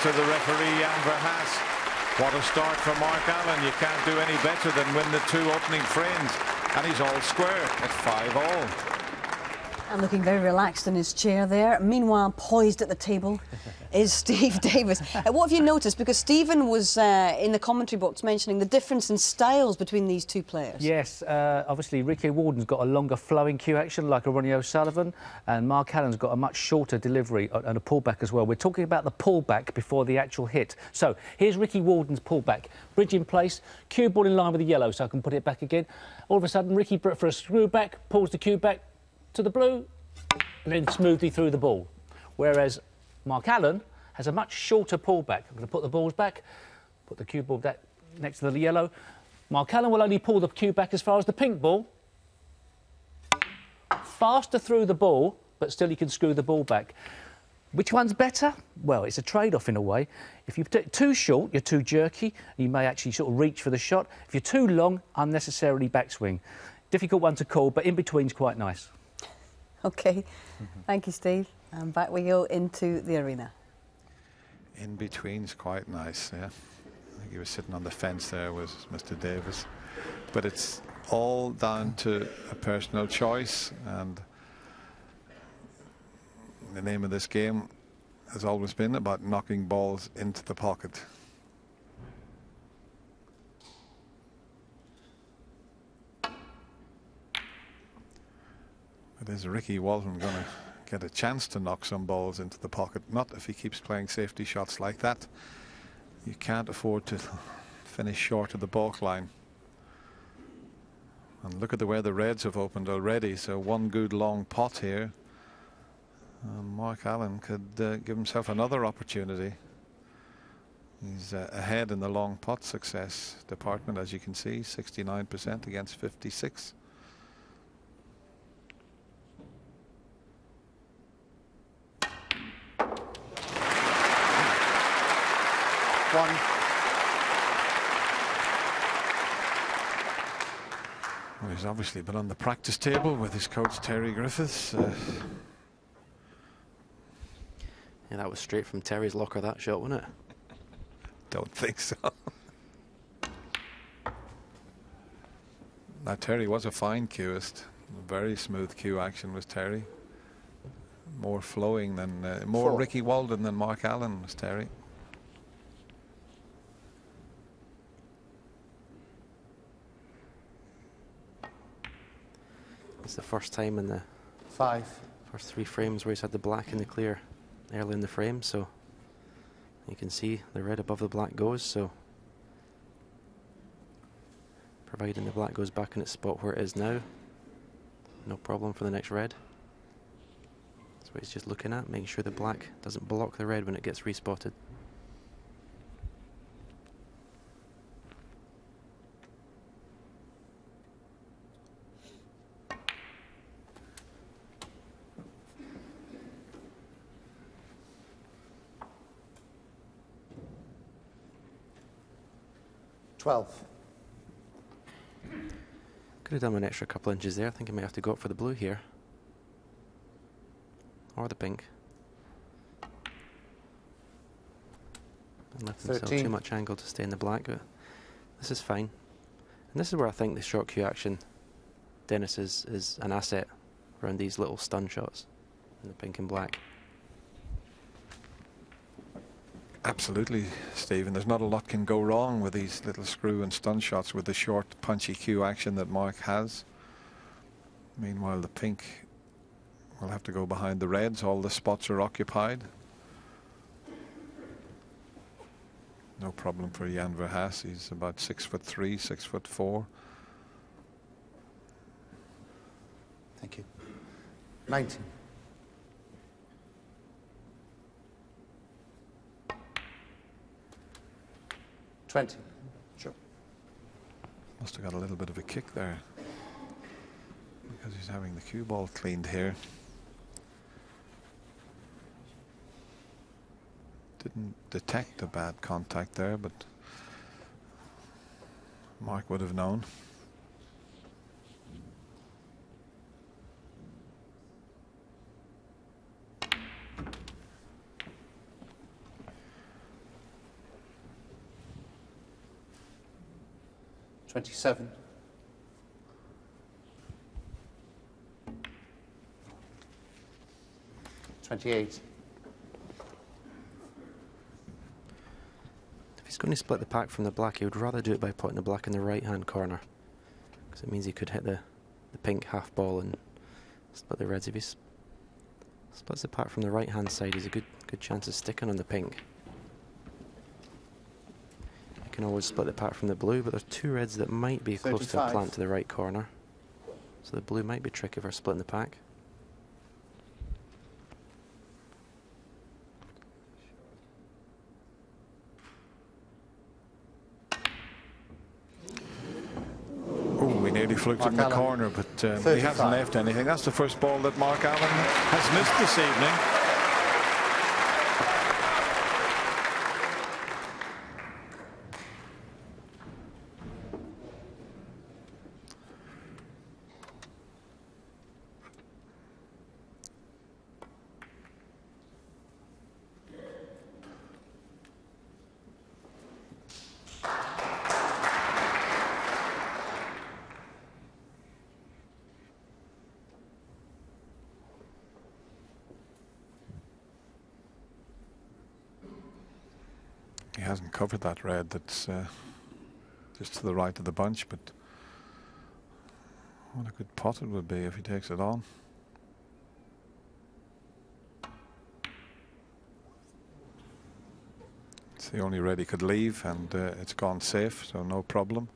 to the referee, Jan Verhaas. What a start for Mark Allen. You can't do any better than win the 2 opening frames. And he's all square at 5-all. And looking very relaxed in his chair there. Meanwhile, poised at the table is Steve Davis. What have you noticed? Because Stephen was in the commentary box mentioning the difference in styles between these two players. Yes, obviously Ricky Walden's got a longer flowing cue action like a Ronnie O'Sullivan, and Mark Allen's got a much shorter delivery and a pullback as well. We're talking about the pullback before the actual hit. So here's Ricky Walden's pullback. Bridge in place, cue ball in line with the yellow, so I can put it back again. All of a sudden, Ricky, for a screw back, pulls the cue back to the blue, and then smoothly through the ball. Whereas Mark Allen has a much shorter pullback. I'm going to put the balls back, put the cue ball back next to the yellow. Mark Allen will only pull the cue back as far as the pink ball. Faster through the ball, but still he can screw the ball back. Which one's better? Well, it's a trade-off in a way. If you're too short, you're too jerky, you may actually sort of reach for the shot. If you're too long, unnecessarily backswing. Difficult one to call, but in between's quite nice. OK. Thank you, Steve. And back we go into the arena. In between's quite nice, yeah. I think he was sitting on the fence there, was Mr. Davis. But it's all down to a personal choice, and the name of this game has always been about knocking balls into the pocket. But is Ricky Walden going to get a chance to knock some balls into the pocket? Not if he keeps playing safety shots like that. You can't afford to finish short of the balk line. And look at the way the Reds have opened already. So one good long pot here. And Mark Allen could give himself another opportunity. He's ahead in the long pot success department, as you can see, 69% against 56. One. Well, he's obviously been on the practice table with his coach Terry Griffiths. Yeah, that was straight from Terry's locker, that shot, wasn't it? Don't think so. Now, Terry was a fine cueist. Very smooth cue action was Terry. More flowing than, more Ricky Walden than Mark Allen was Terry. It's the first time in the first 3 frames where he's had the black and the clear early in the frame, so you can see the red above the black goes, so providing the black goes back in its spot where it is now, no problem for the next red. That's what he's just looking at, making sure the black doesn't block the red when it gets respotted. Could have done an extra couple inches there. I think I might have to go up for the blue here. Or the pink. And left himself too much angle to stay in the black, but this is fine. And this is where I think the short cue action, Dennis, is an asset around these little stun shots in the pink and black. Absolutely, Stephen. There's not a lot can go wrong with these little screw and stun shots with the short, punchy cue action that Mark has. Meanwhile, the pink will have to go behind the reds. All the spots are occupied. No problem for Jan Verhaas. He's about 6'3", 6'4". Thank you. 19. Sure. Must have got a little bit of a kick there because he's having the cue ball cleaned here. Didn't detect a bad contact there, but Mark would have known. 27. 28. If he's going to split the pack from the black, he would rather do it by putting the black in the right-hand corner, because it means he could hit the pink half ball and split the reds. If he splits the pack from the right-hand side, he's a good chance of sticking on the pink. You can always split the pack from the blue, but there's two reds that might be close to a 35. plant to the right corner, so the blue might be tricky for splitting the pack. Nearly fluked it in the Allen, corner, but he 35. hasn't left anything. That's the first ball that Mark Allen has missed this evening. He hasn't covered that red that's just to the right of the bunch, but what a good pot it would be if he takes it on. It's the only red he could leave, and it's gone safe, so no problem.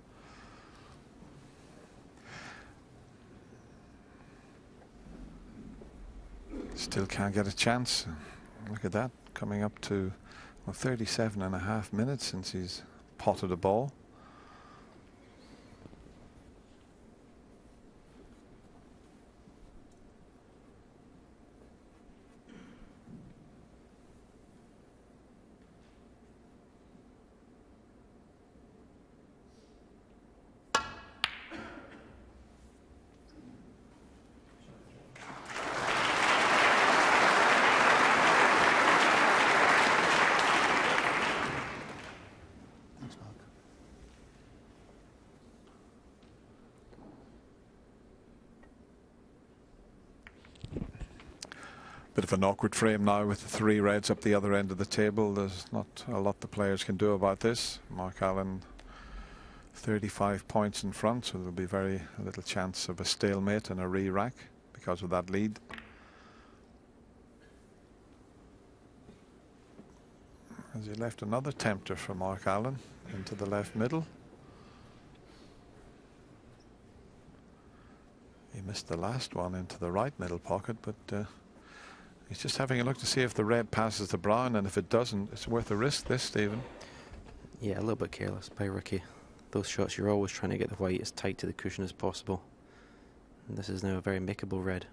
Still can't get a chance. Look at that, coming up to 37.5 minutes since he's potted a ball. Bit of an awkward frame now with the three reds up the other end of the table. There's not a lot the players can do about this. Mark Allen 35 points in front, so there'll be very little chance of a stalemate and a re-rack because of that lead. As he left another tempter for Mark Allen into the left middle. He missed the last one into the right middle pocket, but he's just having a look to see if the red passes the brown, and if it doesn't, it's worth a risk, this, Stephen. Yeah, a little bit careless by Ricky. Those shots, you're always trying to get the white as tight to the cushion as possible. And this is now a very makeable red.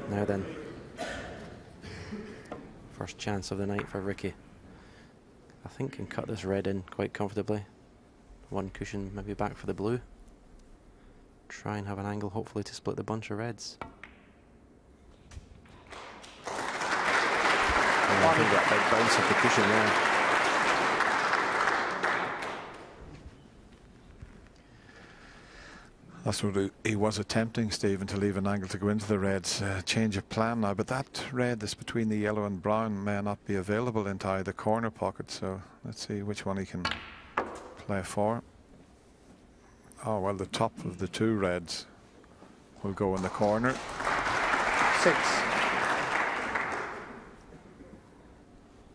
Now then, first chance of the night for Ricky. I think can cut this red in quite comfortably. One cushion maybe back for the blue. Try and have an angle, hopefully, to split the bunch of reds. I think that big bounce of the cushion there. That's what he was attempting, Stephen, to leave an angle to go into the reds. Change of plan now, but that red that's between the yellow and brown may not be available into either corner pocket, so let's see which one he can play for. Oh, well, the top of the two reds will go in the corner. 6.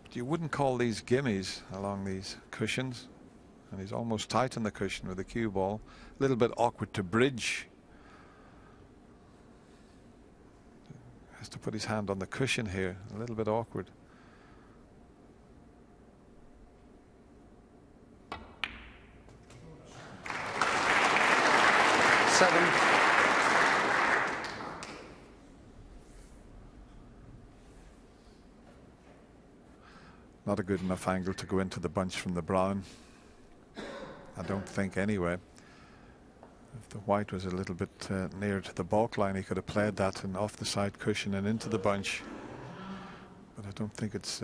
But you wouldn't call these gimmies along these cushions. And he's almost tight on the cushion with the cue ball. A little bit awkward to bridge. Has to put his hand on the cushion here. A little bit awkward. Not a good enough angle to go into the bunch from the brown. I don't think, anyway. If the white was a little bit near to the balk line, he could have played that and off the side cushion and into the bunch. But I don't think it's